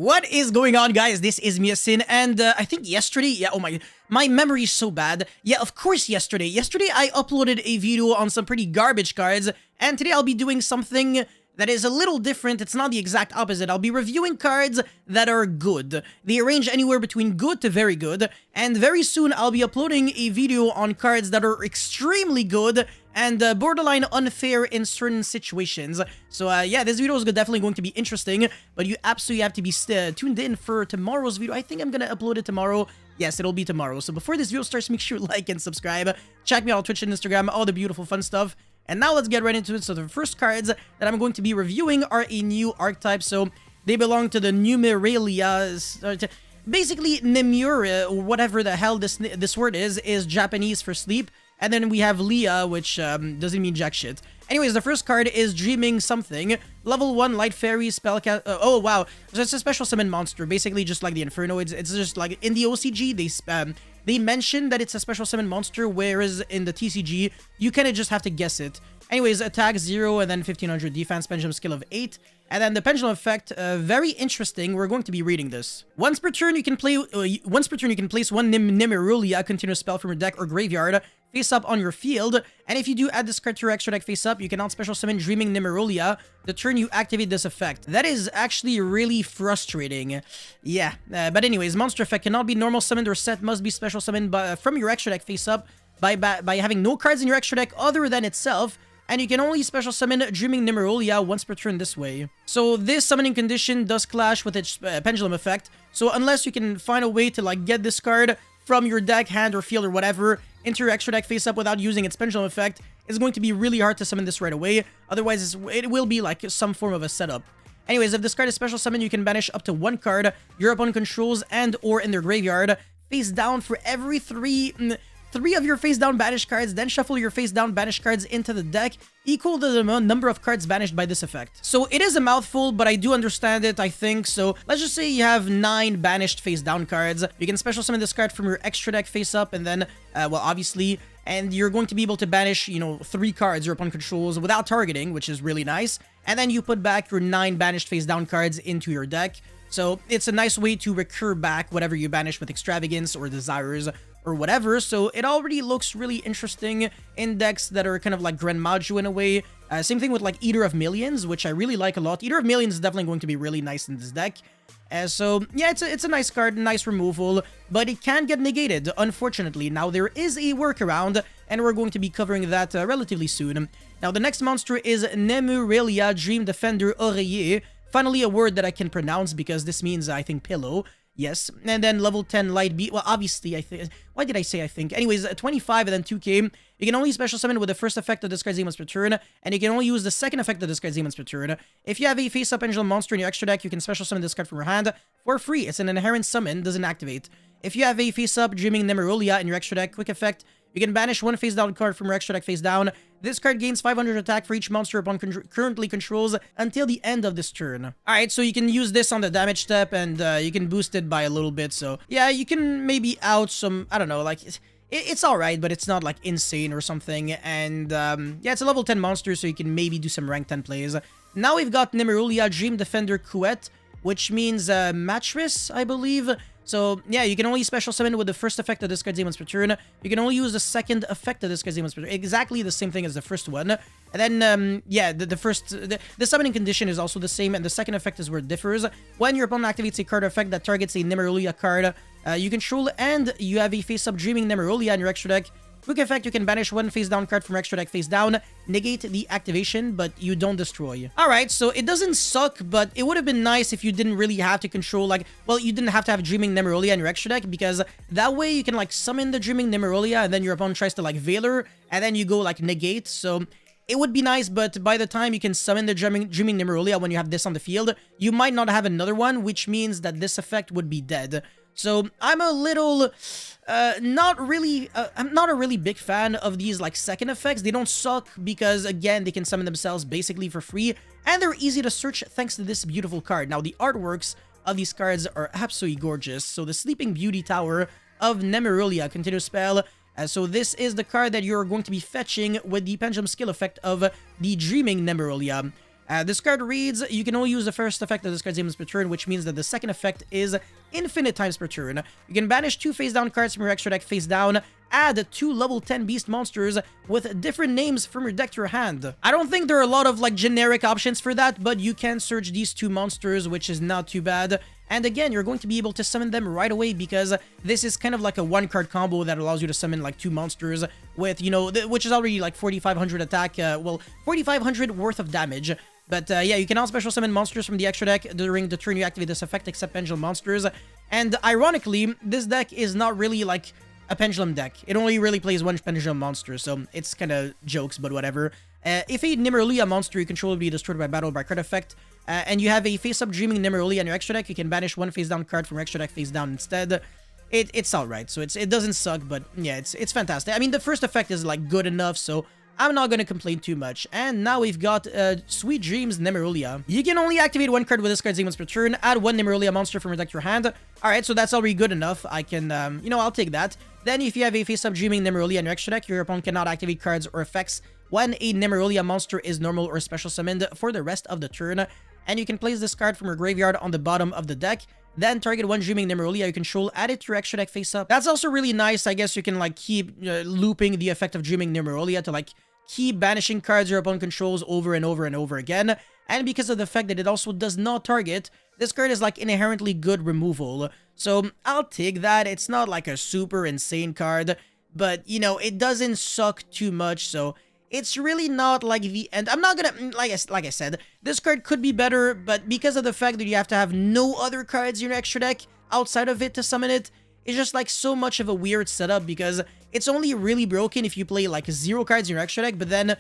What is going on, guys? This is Miasin, and I think yesterday, oh my memory is so bad. Yeah, of course yesterday. Yesterday I uploaded a video on some pretty garbage cards, and today I'll be doing something that is a little different. It's not the exact opposite. I'll be reviewing cards that are good. They range anywhere between good to very good, and very soon I'll be uploading a video on cards that are extremely good and borderline unfair in certain situations. So yeah, this video is definitely going to be interesting, but you absolutely have to be tuned in for tomorrow's video. I think I'm gonna upload it tomorrow. Yes, it'll be tomorrow. So before this video starts, make sure you like and subscribe. Check me out on Twitch and Instagram, all the beautiful fun stuff. And now let's get right into it. So the first cards that I'm going to be reviewing are a new archetype. So they belong to the Nimerulia. Basically, Nimerulia, or whatever the hell this word is Japanese for sleep. And then we have Lia, which doesn't mean jack shit. Anyways, the first card is Dreaming Something. Level 1 Light Fairy Spellcast. Oh, wow. So it's a special summon monster. Basically, just like the Inferno. It's just like in the OCG, they mentioned that it's a special summon monster, whereas in the TCG, you kind of just have to guess it. Anyways, attack 0 and then 1500 defense, pendulum skill of 8. And then the pendulum effect, very interesting. We're going to be reading this. Once per turn, you can place one Nimerulia continuous spell from your deck or graveyard face up on your field. And if you do add this card to your extra deck face up, you cannot special summon Dreaming Nimerulia the turn you activate this effect. That is actually really frustrating. Yeah, but anyways, monster effect cannot be normal summoned or set, must be special summoned from your extra deck face up by having no cards in your extra deck other than itself. And you can only special summon Dreaming Nimerulia once per turn this way. So this summoning condition does clash with its pendulum effect. So unless you can find a way to like get this card from your deck, hand, or field or whatever into your extra deck face up without using its pendulum effect, it's going to be really hard to summon this right away. Otherwise, it will be like some form of a setup. Anyways, if this card is special summoned, you can banish up to one card your opponent controls and or in their graveyard face down for every three of your face down banished cards, then shuffle your face down banished cards into the deck, equal to the number of cards banished by this effect. So it is a mouthful, but I do understand it, I think. So let's just say you have 9 banished face down cards. You can special summon this card from your extra deck face up, and then, well, obviously, and you're going to be able to banish, you know, 3 cards your opponent controls without targeting, which is really nice. And then you put back your 9 banished face down cards into your deck. So it's a nice way to recur back whatever you banish with Extravagance or Desires or whatever. So it already looks really interesting in decks that are kind of like Grand Maju in a way. Same thing with like Eater of Millions, which I really like a lot. Eater of Millions is definitely going to be really nice in this deck. So yeah, it's a nice card, nice removal, but it can get negated, unfortunately. Now there is a workaround, and we're going to be covering that relatively soon. Now the next monster is Nimerulia Dream Defender Oreiller. Finally, a word that I can pronounce because this means, I think, pillow. Yes, and then level 10 light beat. Well, obviously, I think. Why did I say I think? Anyways, 25 and then 2k. You can only special summon with the first effect of this card's demons per turn, and you can only use the second effect of this card's demons per turn. If you have a face-up pendulum monster in your extra deck, you can special summon this card from your hand for free. It's an inherent summon, doesn't activate. If you have a face-up Dreaming Nimerulia in your extra deck, quick effect, you can banish one face-down card from your extra deck face down. This card gains 500 attack for each monster upon currently controls until the end of this turn. Alright, so you can use this on the damage step, and you can boost it by a little bit. So yeah, you can maybe out some, I don't know, like, it's alright, but it's not like insane or something. And yeah, it's a level 10 monster, so you can maybe do some rank 10 plays. Now we've got Nimerulia Dream Defender Couette, which means mattress, I believe. So, yeah, you can only special summon with the first effect of this card's demons per turn. You can only use the second effect of this card's demons per turn. Exactly the same thing as the first one. And then, yeah, the summoning condition is also the same, and the second effect is where it differs. When your opponent activates a card effect that targets a Nimerulia card you control, and you have a face-up Dreaming Nimerulia in your extra deck, quick effect, you can banish one face-down card from extra deck face down, negate the activation, but you don't destroy. Alright, so it doesn't suck, but it would have been nice if you didn't really have to control, like, well, you didn't have to have Dreaming Nimerulia in your extra deck, because that way you can, like, summon the Dreaming Nimerulia, and then your opponent tries to, like, Veiler, and then you go, like, negate, so it would be nice, but by the time you can summon the Dreaming Nimerulia when you have this on the field, you might not have another one, which means that this effect would be dead. So I'm a little, I'm not a really big fan of these like second effects. They don't suck because again, they can summon themselves basically for free, and they're easy to search thanks to this beautiful card. Now the artworks of these cards are absolutely gorgeous. So the Sleeping Beauty Tower of Nimerulia continuous spell. So this is the card that you're going to be fetching with the pendulum skill effect of the Dreaming Nimerulia. This card reads, you can only use the first effect of this card's name per turn, which means that the second effect is infinite times per turn. You can banish 2 face-down cards from your extra deck face down, add 2 level 10 beast monsters with different names from your deck to your hand. I don't think there are a lot of like generic options for that, but you can search these 2 monsters, which is not too bad. And again, you're going to be able to summon them right away because this is kind of like a 1-card combo that allows you to summon like 2 monsters with, you know, which is already like 4,500 attack, well, 4,500 worth of damage. But yeah, you can now special summon monsters from the extra deck during the turn you activate this effect, except pendulum monsters. And ironically, this deck is not really like a pendulum deck. It only really plays 1 pendulum monster, so it's kind of jokes, but whatever. If a Nimerulia monster you control will be destroyed by battle by card effect, and you have a face-up Dreaming Nimerulia on your extra deck, you can banish 1 face-down card from your extra deck face-down instead. It's alright, so it doesn't suck, but yeah, it's fantastic. I mean, the first effect is like good enough, so I'm not gonna complain too much. And now we've got Sweet Dreams Nimerulia. You can only activate 1 card with this card's name once per turn. Add 1 Nimerulia monster from your deck to your hand. Alright, so that's already good enough. I can, you know, I'll take that. Then if you have a face-up Dreaming Nimerulia in your extra deck, your opponent cannot activate cards or effects when a Nimerulia monster is normal or special summoned for the rest of the turn. And you can place this card from your graveyard on the bottom of the deck. Then target 1 Dreaming Nimerulia you control, add it to your extra deck face up. That's also really nice. I guess you can like keep looping the effect of Dreaming Nimerulia to like keep banishing cards your opponent controls over and over and over again. And because of the fact that it also does not target, this card is like inherently good removal. So I'll take that. It's not like a super insane card, but you know, it doesn't suck too much, so it's really not like the end. I'm not gonna, like I said, this card could be better, but because of the fact that you have to have no other cards in your extra deck outside of it to summon it, it's just like so much of a weird setup because it's only really broken if you play like 0 cards in your extra deck, but then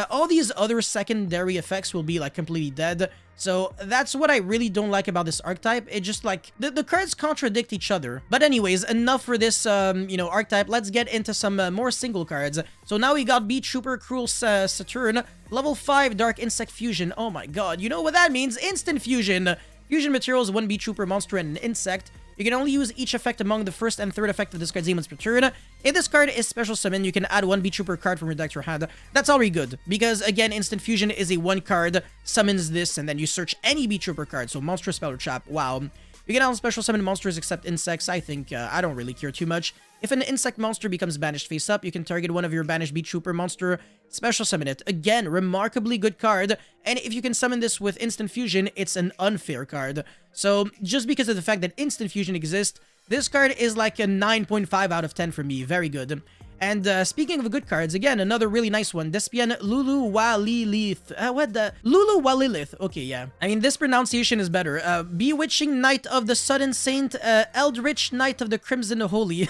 all these other secondary effects will be like completely dead. So that's what I really don't like about this archetype. It just like the cards contradict each other. But anyways, enough for this you know, archetype. Let's get into some more single cards. So now we got Beat Trooper Cruel Saturn, level 5 Dark Insect Fusion. Oh my god, you know what that means? Instant fusion. Fusion materials 1 Beat Trooper monster and an insect. You can only use each effect among the first and third effect of this card's demons per turn. If this card is special summon, you can add 1 Beat Trooper card from your deck to your hand. That's already good, because again, Instant Fusion is a 1 card, summons this, and then you search any Beat Trooper card, so Monster, Spell, or Trap. Wow. You can now special summon monsters except insects. I think I don't really care too much. If an insect monster becomes banished face up, you can target one of your banished Beat Trooper monster, special summon it. Again, remarkably good card. And if you can summon this with Instant Fusion, it's an unfair card. So just because of the fact that Instant Fusion exists, this card is like a 9.5 out of 10 for me. Very good. And speaking of good cards, again, another really nice one. Despian Lulu Walilith. What the? Lulu Walilith. Okay, yeah. I mean, this pronunciation is better. Bewitching Knight of the Sudden Saint. Eldritch Knight of the Crimson Holy.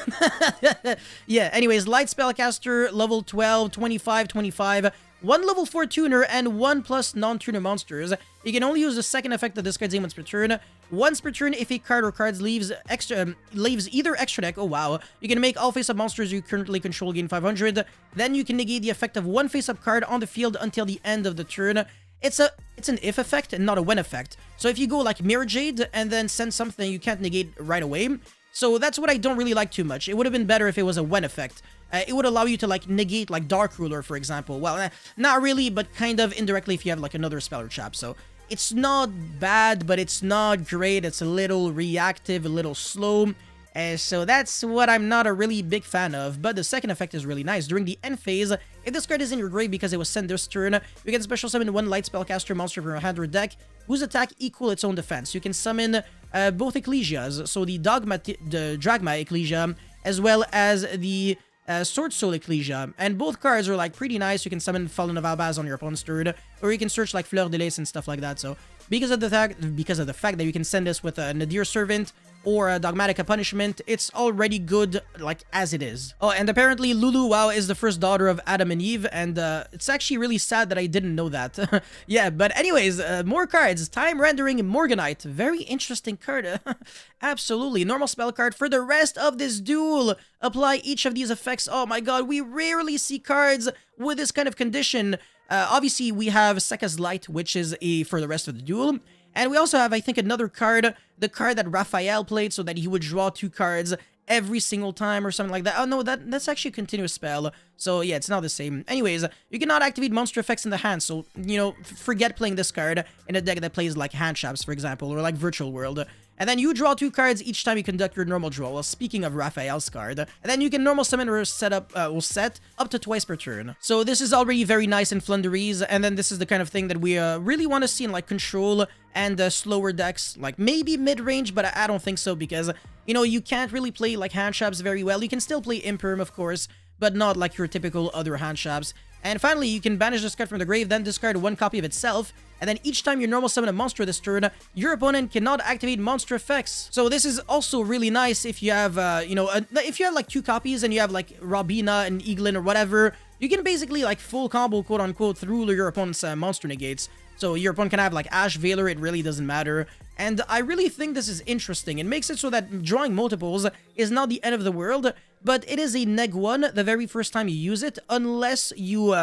Yeah, anyways, Light Spellcaster, level 12, 25, 25. 1 level 4 tuner and 1 plus non-tuner monsters. You can only use the second effect of this card's name once per turn. Once per turn, if a card or cards leaves either extra deck, oh wow, you can make all face-up monsters you currently control gain 500. Then you can negate the effect of 1 face-up card on the field until the end of the turn. It's an if effect and not a when effect. So if you go like Mirror Jade and then send something you can't negate right away. So that's what I don't really like too much. It would have been better if it was a when effect. It would allow you to like negate like Dark Ruler, for example. Well, not really, but kind of indirectly if you have like another spell or trap. So it's not bad, but it's not great. It's a little reactive, a little slow. So that's what I'm not a really big fan of. But the second effect is really nice. During the end phase, if this card is in your grave because it was sent this turn, you can special summon 1 Light Spellcaster monster from your hand or deck whose attack equal its own defense. You can summon both Ecclesias, so the Dragma Ecclesia, as well as the Sword Soul Ecclesia, and both cards are like pretty nice. You can summon Fallen of Albaz on your opponent's turn, or you can search like Fleur de Lis and stuff like that. So because of the fact that you can send this with a Nadir Servant or a Dogmatica Punishment, it's already good like as it is. Oh, and apparently Lulu Wow is the first daughter of Adam and Eve, and it's actually really sad that I didn't know that. Yeah, but anyways, more cards. Time Rendering Morganite. Very interesting card. Absolutely. Normal spell card for the rest of this duel. Apply each of these effects. Oh my god, we rarely see cards with this kind of condition. Obviously, we have Sekka's Light, which is for the rest of the duel. And we also have, I think, another card, the card that Raphael played so that he would draw 2 cards every single time or something like that. Oh no, that's actually a continuous spell. So yeah, it's not the same. Anyways, you cannot activate monster effects in the hand, so, you know, forget playing this card in a deck that plays like Hand Traps, for example, or like Virtual World. And then you draw 2 cards each time you conduct your normal draw. Well, speaking of Raphael's card. And then you can normal summon or set up to twice per turn. So this is already very nice in Flunderies, and then this is the kind of thing that we really want to see in like Control and slower decks, like maybe mid-range, but I don't think so because, you know, you can't really play like Hand Traps very well. You can still play Imperm, of course, but not like your typical other Hand Traps. And finally, you can banish this card from the grave, then discard 1 copy of itself, and then each time you normal summon a monster this turn, your opponent cannot activate monster effects. So this is also really nice if you have, you know, if you have like 2 copies and you have like Robina and Eaglin or whatever, you can basically like full combo, quote-unquote, through your opponent's monster negates. So your opponent can have like Ash Veiler, it really doesn't matter. And I really think this is interesting. It makes it so that drawing multiples is not the end of the world, but it is a neg1 the very first time you use it, unless you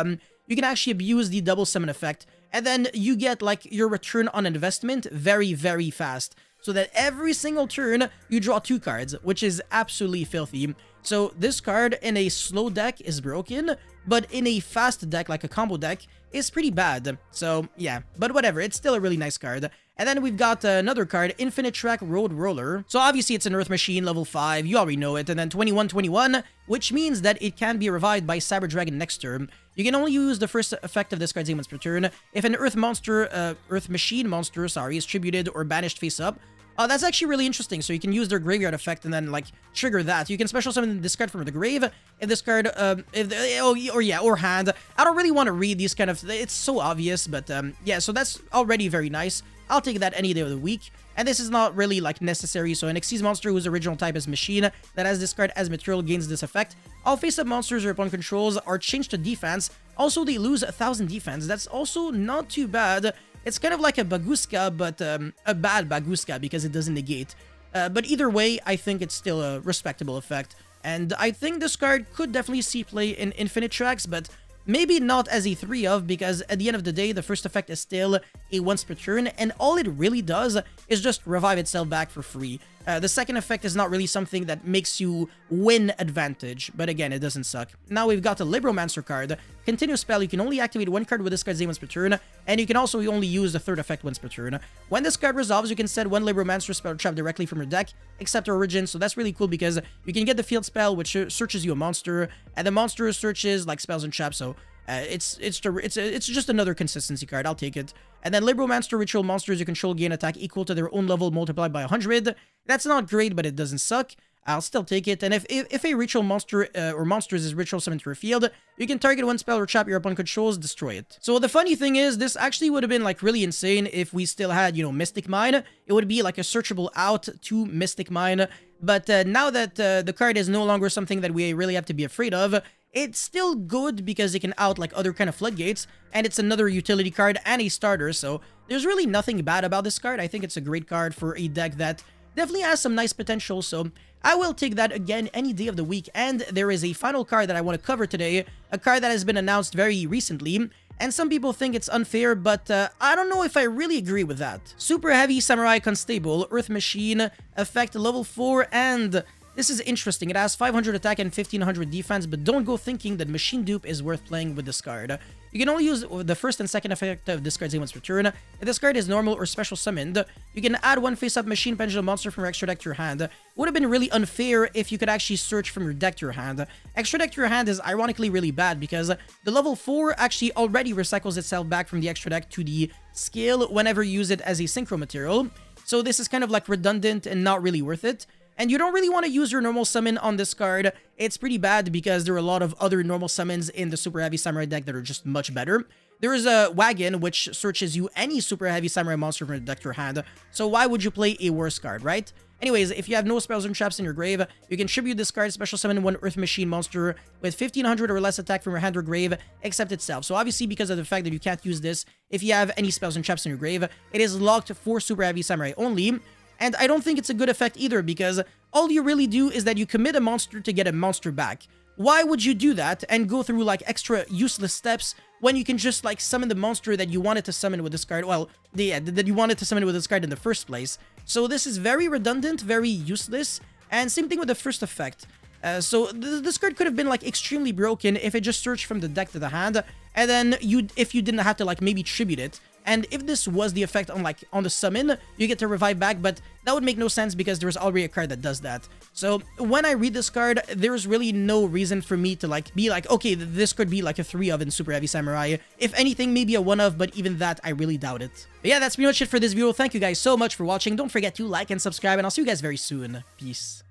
you can actually abuse the double summon effect, and then you get like your return on investment very, very fast. So that every single turn you draw 2 cards, which is absolutely filthy. So this card in a slow deck is broken, but in a fast deck like a combo deck is pretty bad. So yeah, but whatever, it's still a really nice card. And then we've got another card, Infinitrack Road Roller. So obviously it's an Earth Machine, level 5, you already know it. And then 21/21, which means that it can be revived by Cyber Dragon next turn. You can only use the first effect of this card once per turn. If an Earth Machine monster, is tributed or banished face up, that's actually really interesting. So you can use their graveyard effect and then like trigger that. You can special summon this card from the grave. If this card, or hand. I don't really want to read these kind of. It's so obvious, but yeah. So that's already very nice. I'll take that any day of the week. And this is not really like necessary. So an Xyz monster whose original type is Machine that has this card as material gains this effect. All face-up monsters your opponent controls are changed to defense. Also, they lose 1,000 defense. That's also not too bad. It's kind of like a Baguska, but a bad Baguska because it doesn't negate. But either way, I think it's still a respectable effect. And I think this card could definitely see play in Infinitracks, but maybe not as a 3-of, because at the end of the day, the first effect is still a once per turn, and all it really does is just revive itself back for free. The second effect is not really something that makes you win advantage, but again, it doesn't suck. Now we've got a Libromancer card. Continuous spell, you can only activate 1 card with this card's name once per turn, and you can also only use the third effect once per turn. When this card resolves, you can set 1 Libromancer spell trap directly from your deck, except Origin, so that's really cool because you can get the field spell, which searches you a monster, and the monster searches like spells and traps, so it's just another consistency card. I'll take it. And then Libromancer ritual monsters you control gain attack equal to their own level multiplied by 100. That's not great, but it doesn't suck. I'll still take it. And if a ritual monster or monsters is ritual summoned to your field, you can target 1 spell or trap your opponent controls, destroy it. So the funny thing is, this actually would have been like really insane if we still had, you know, Mystic Mine. It would be like a searchable out to Mystic Mine. But now that the card is no longer something that we really have to be afraid of, it's still good because it can out like other kind of floodgates, and it's another utility card and a starter, so there's really nothing bad about this card. I think it's a great card for a deck that definitely has some nice potential, so I will take that again any day of the week. And there is a final card that I want to cover today, a card that has been announced very recently, and some people think it's unfair, but I don't know if I really agree with that. Superheavy Samurai Constable, Earth Machine, effect level 4, and this is interesting. It has 500 attack and 1500 defense, but don't go thinking that Machine Dupe is worth playing with this card. You can only use the first and second effect of this card's name once per turn. If this card is normal or special summoned, you can add 1 face-up Machine Pendulum monster from your extra deck to your hand. Would have been really unfair if you could actually search from your deck to your hand. Extra deck to your hand is ironically really bad because the level 4 actually already recycles itself back from the extra deck to the skill whenever you use it as a synchro material. So this is kind of like redundant and not really worth it. And you don't really want to use your normal summon on this card. It's pretty bad because there are a lot of other normal summons in the Super Heavy Samurai deck that are just much better. There is a Wagon, which searches you any Super Heavy Samurai monster from your deck to your hand. So why would you play a worse card, right? Anyways, if you have no spells and traps in your grave, you can tribute this card, special summon 1 Earth Machine monster with 1500 or less attack from your hand or grave, except itself. So obviously, because of the fact that you can't use this if you have any spells and traps in your grave, it is locked for Super Heavy Samurai only. And I don't think it's a good effect either, because all you really do is that you commit a monster to get a monster back. Why would you do that and go through like extra useless steps when you can just like summon the monster that you wanted to summon with this card? Well, that you wanted to summon with this card in the first place. So this is very redundant, very useless. And same thing with the first effect. So this card could have been like extremely broken if it just searched from the deck to the hand, and then if you didn't have to like maybe tribute it. And if this was the effect on the summon, you get to revive back, but that would make no sense because there's already a card that does that. So when I read this card, there's really no reason for me to like be like, okay, this could be like a 3-of in Super Heavy Samurai. If anything, maybe a 1-of, but even that, I really doubt it. But yeah, that's pretty much it for this video. Thank you guys so much for watching. Don't forget to like and subscribe, and I'll see you guys very soon. Peace.